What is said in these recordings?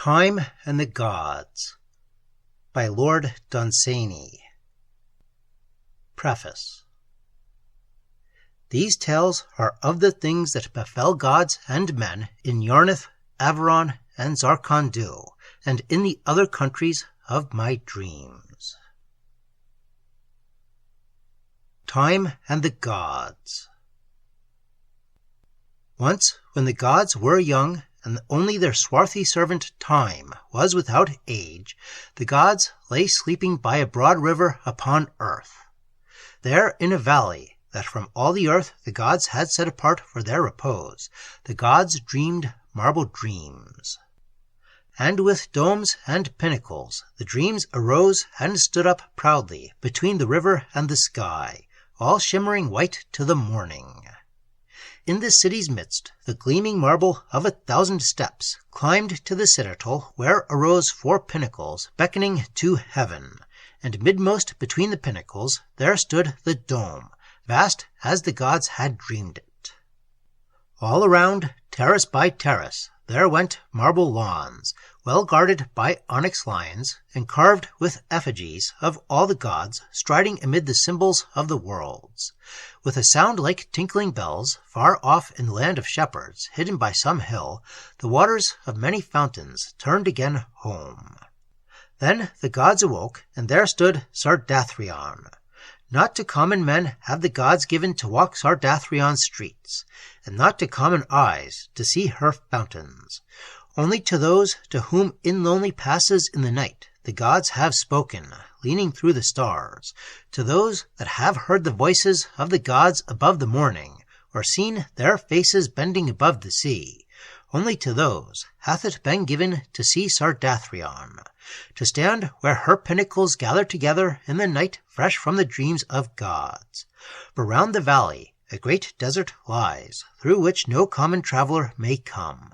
Time and the Gods by Lord Dunsany. Preface. These tales are of the things that befell gods and men in Yarnith, Averon, and Zarkon-Du, and in the other countries of my dreams. Time and the Gods. Once, when the gods were young, and only their swarthy servant Time was without age, the gods lay sleeping by a broad river upon earth. There in a valley that from all the earth the gods had set apart for their repose, the gods dreamed marble dreams. And with domes and pinnacles the dreams arose and stood up proudly between the river and the sky, all shimmering white to the morning. In the city's midst, the gleaming marble of 1,000 steps climbed to the citadel, where arose 4 pinnacles beckoning to heaven, and midmost between the pinnacles there stood the dome, vast as the gods had dreamed it. All around, terrace by terrace, there went marble lawns, well guarded by onyx lions, and carved with effigies of all the gods striding amid the symbols of the worlds. With a sound like tinkling bells, far off in the land of shepherds, hidden by some hill, the waters of many fountains turned again home. Then the gods awoke, and there stood Sardathrion. Not to common men have the gods given to walk Sardathrion's streets, and not to common eyes to see her fountains. Only to those to whom in lonely passes in the night the gods have spoken, leaning through the stars, to those that have heard the voices of the gods above the morning, or seen their faces bending above the sea. Only to those hath it been given to see Sardathrion, to stand where her pinnacles gather together in the night fresh from the dreams of gods. For round the valley a great desert lies, through which no common traveller may come.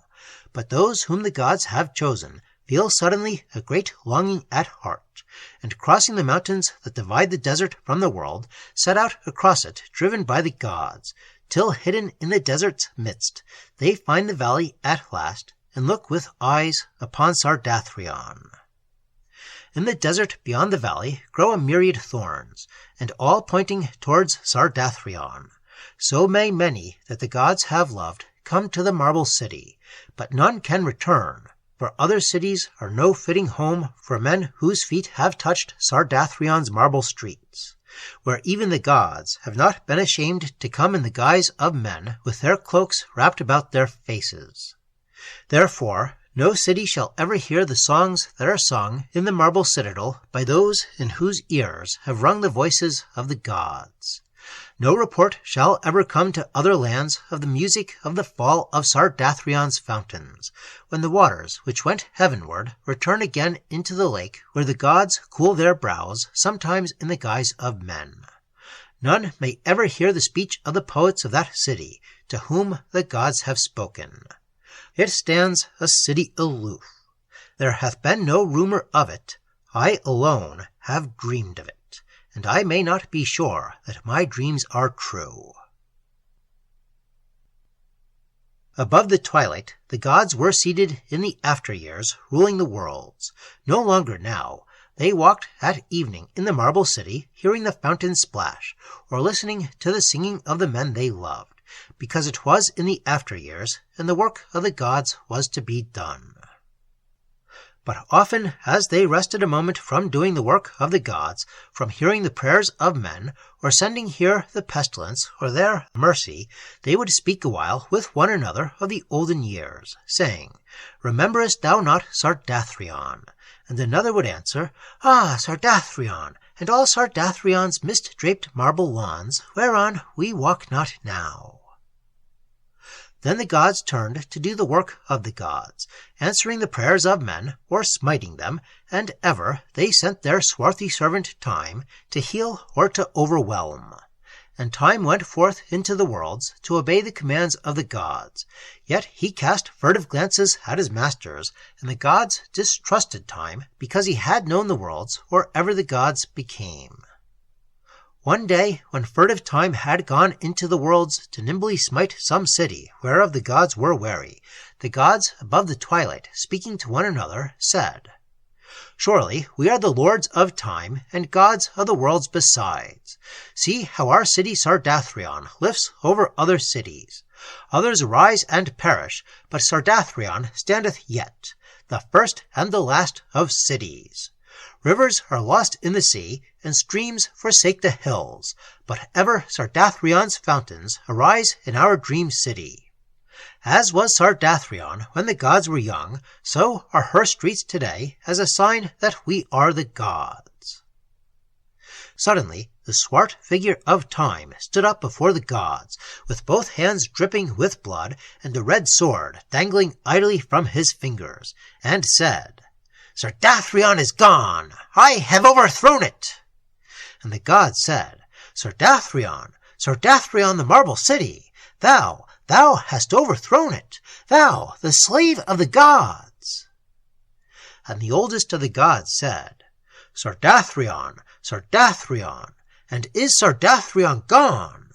But those whom the gods have chosen feel suddenly a great longing at heart, and crossing the mountains that divide the desert from the world, set out across it, driven by the gods, till hidden in the desert's midst, they find the valley at last, and look with eyes upon Sardathrion. In the desert beyond the valley grow a myriad thorns, and all pointing towards Sardathrion. So may many that the gods have loved come to the marble city, but none can return, for other cities are no fitting home for men whose feet have touched Sardathrion's marble streets, where even the gods have not been ashamed to come in the guise of men with their cloaks wrapped about their faces. Therefore, no city shall ever hear the songs that are sung in the marble citadel by those in whose ears have rung the voices of the gods. No report shall ever come to other lands of the music of the fall of Sardathrion's fountains, when the waters which went heavenward return again into the lake where the gods cool their brows, sometimes in the guise of men. None may ever hear the speech of the poets of that city, to whom the gods have spoken. It stands a city aloof. There hath been no rumor of it. I alone have dreamed of it, and I may not be sure that my dreams are true. Above the twilight, the gods were seated in the after years, ruling the worlds. No longer now. They walked at evening in the marble city, hearing the fountains splash, or listening to the singing of the men they loved, because it was in the after years, and the work of the gods was to be done. But often as they rested a moment from doing the work of the gods, from hearing the prayers of men, or sending here the pestilence, or there mercy, they would speak a while with one another of the olden years, saying, Rememberest thou not Sardathrion? And another would answer, Ah, Sardathrion, and all Sardathrion's mist-draped marble lawns, whereon we walk not now. Then the gods turned to do the work of the gods, answering the prayers of men, or smiting them, and ever they sent their swarthy servant Time to heal or to overwhelm. And Time went forth into the worlds to obey the commands of the gods. Yet he cast furtive glances at his masters, and the gods distrusted Time, because he had known the worlds or ever the gods became. One day, when furtive time had gone into the worlds to nimbly smite some city, whereof the gods were wary, the gods above the twilight, speaking to one another, said, Surely we are the lords of time, and gods of the worlds besides. See how our city Sardathrion lifts over other cities. Others arise and perish, but Sardathrion standeth yet, the first and the last of cities. Rivers are lost in the sea, and streams forsake the hills, but ever Sardathrion's fountains arise in our dream city. As was Sardathrion when the gods were young, so are her streets today as a sign that we are the gods. Suddenly, the swart figure of Time stood up before the gods, with both hands dripping with blood and a red sword dangling idly from his fingers, and said, Sardathrion is gone! I have overthrown it! And the gods said, Sardathrion, Sardathrion the marble city, thou hast overthrown it, thou, the slave of the gods. And the oldest of the gods said, Sardathrion, Sardathrion, and is Sardathrion gone?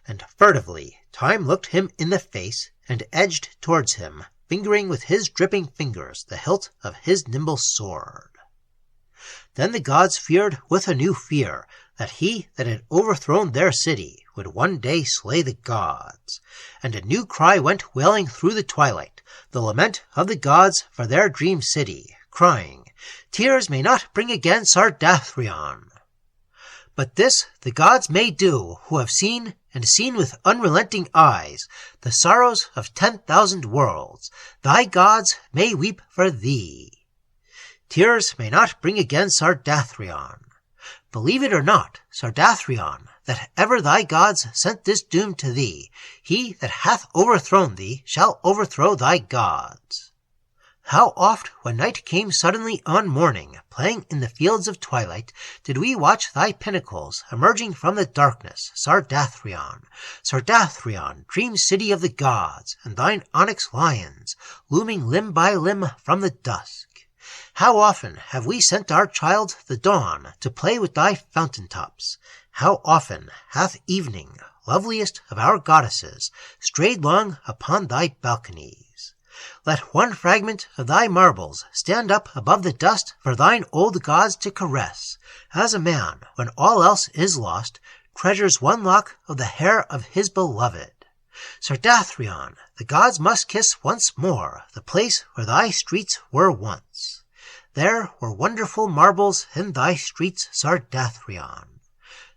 And furtively Time looked him in the face, and edged towards him, fingering with his dripping fingers the hilt of his nimble sword. Then the gods feared with a new fear that he that had overthrown their city would one day slay the gods, and a new cry went wailing through the twilight, the lament of the gods for their dream city, crying, Tears may not bring again Sardathrion. But this the gods may do who have seen, and seen with unrelenting eyes, the sorrows of 10,000 worlds. Thy gods may weep for thee. Tears may not bring again Sardathrion. Believe it or not, Sardathrion, that ever thy gods sent this doom to thee, he that hath overthrown thee shall overthrow thy gods. How oft, when night came suddenly on morning, playing in the fields of twilight, did we watch thy pinnacles emerging from the darkness, Sardathrion, Sardathrion, dream city of the gods, and thine onyx lions, looming limb by limb from the dusk. How often have we sent our child, the dawn, to play with thy fountain tops? How often hath evening, loveliest of our goddesses, strayed long upon thy balconies? Let one fragment of thy marbles stand up above the dust for thine old gods to caress, as a man, when all else is lost, treasures one lock of the hair of his beloved. Sardathrion, the gods must kiss once more the place where thy streets were once. There were wonderful marbles in thy streets, Sardathrion.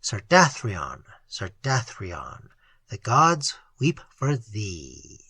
Sardathrion, Sardathrion, the gods weep for thee.